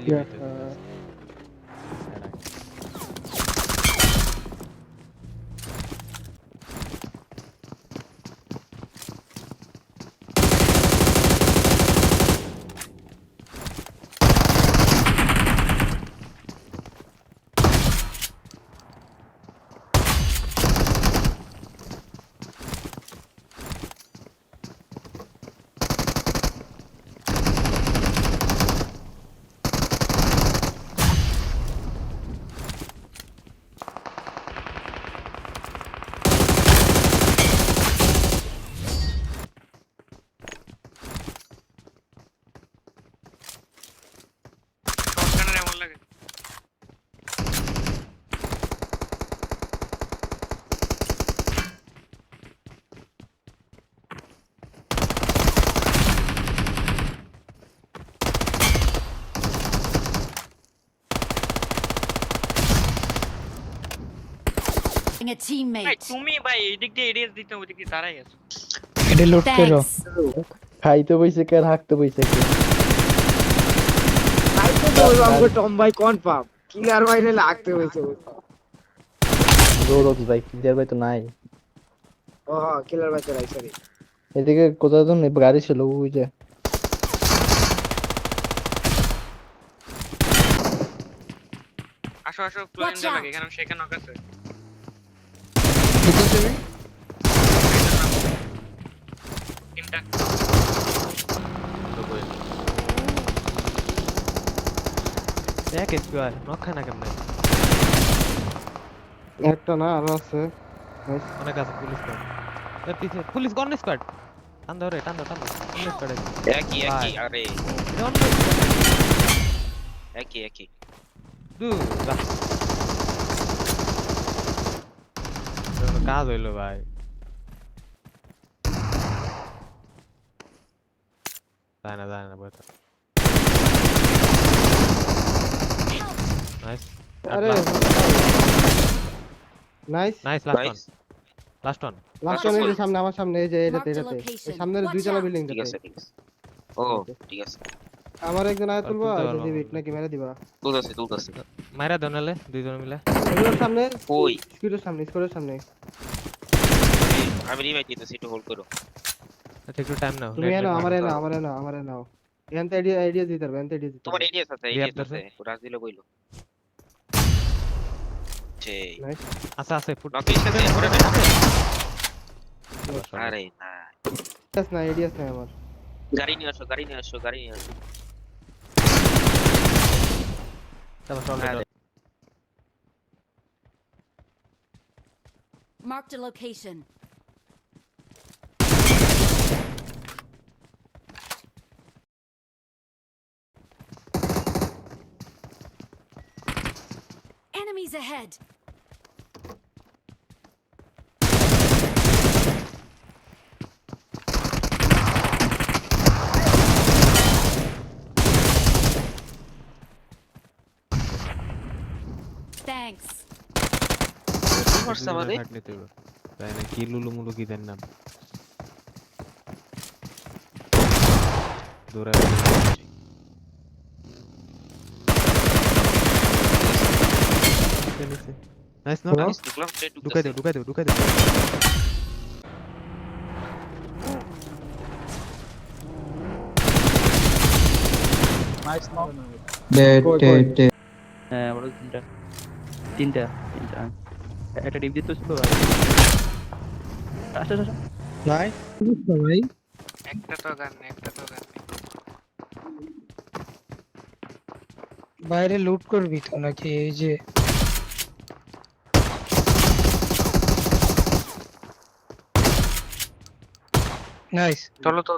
Millimetre শটগানের এমন লাগে A ভাই teammate. তুমি ভাই এই দিক দিয়ে এডিএস দিতে ওই দিক দিয়ে দাঁড়াই আছো এটা লুট করো Thanks. খাইতে বইছে কে আর হাঁকতে বইছে কে তাইতো তো ওই বাবু টম ভাই কনফার্ম কিলার ভাই রে লাগতে হইছে দৌড়ত ভাই কিলিয়ার ভাই তো নাই ও হ্যাঁ কিলার ভাই তো রাইছে রে এদিকে কোথাও তো গাড়ি ছিল ওই যে আসো আসো ক্লোইন Watch দে out. লাগে এখানে সেখানে নক আছে ভিতর যাবে তিনটা এক এসপিআর নক খায় না কেমনে একটা না আরো আছে অনেক আছে পুলিশ স্কোয়াড এর পিছে পুলিশ গন স্কোয়াড টান ধরে টান ধরে পুলিশ স্কোয়াড একই একই আরে একই একই দু কাজ হইলো ভাই যায় না বলতে নাইস আরে nice nice nice last one last one এই যে সামনে আমার সামনে এই যে Marked a এটাতে location. এই সামনের Watch দুইতলা out. বিল্ডিং ঠিক আছে ঠিক আছে ও ঠিক আছে আমার একজন আয় তুলবা তুলতে পারবো দিবি না। নাকি মেরে দিবা তুলতেছি মাইরা দেন নালে দুইজন মিলে এগুলোর সামনে ওই স্কুলের সামনে আমি রিভাইভ দিতেছি একটু হোল্ড করো আচ্ছা একটু টাইম নাও তুমি এনো আমারে নাও এখান থেকে আইডিয়া দিতে পারবে এখান থেকে আইডিয়া দিতে তোমার পারবে এডিএস আছে রিয়াপ এডিএস আছে রাজ দিলে কইলো সেই নাইস আছে ফুট লোকেশন আছে ওরে আরে না আইডিয়াস নাই আমার গাড়ি নিয়ে আসো তারপর চল আরে Marked a location. Enemies ahead. Thanks. মারছে আমাদের তাই না কি লুলু মুলু কি দেন নাম দৌড়ায় নাইস না নাইস ঢুকলাম স্ট্রেট ঢুকাই দে হ্যাঁ বড় তিনটা একটা ডিপ দিতে ছিল আচ্ছা আচ্ছা ভাই ভাই একটা তো গান নেই বাইরে লুট করবি তো নাকি এই যে নাইস চলো তো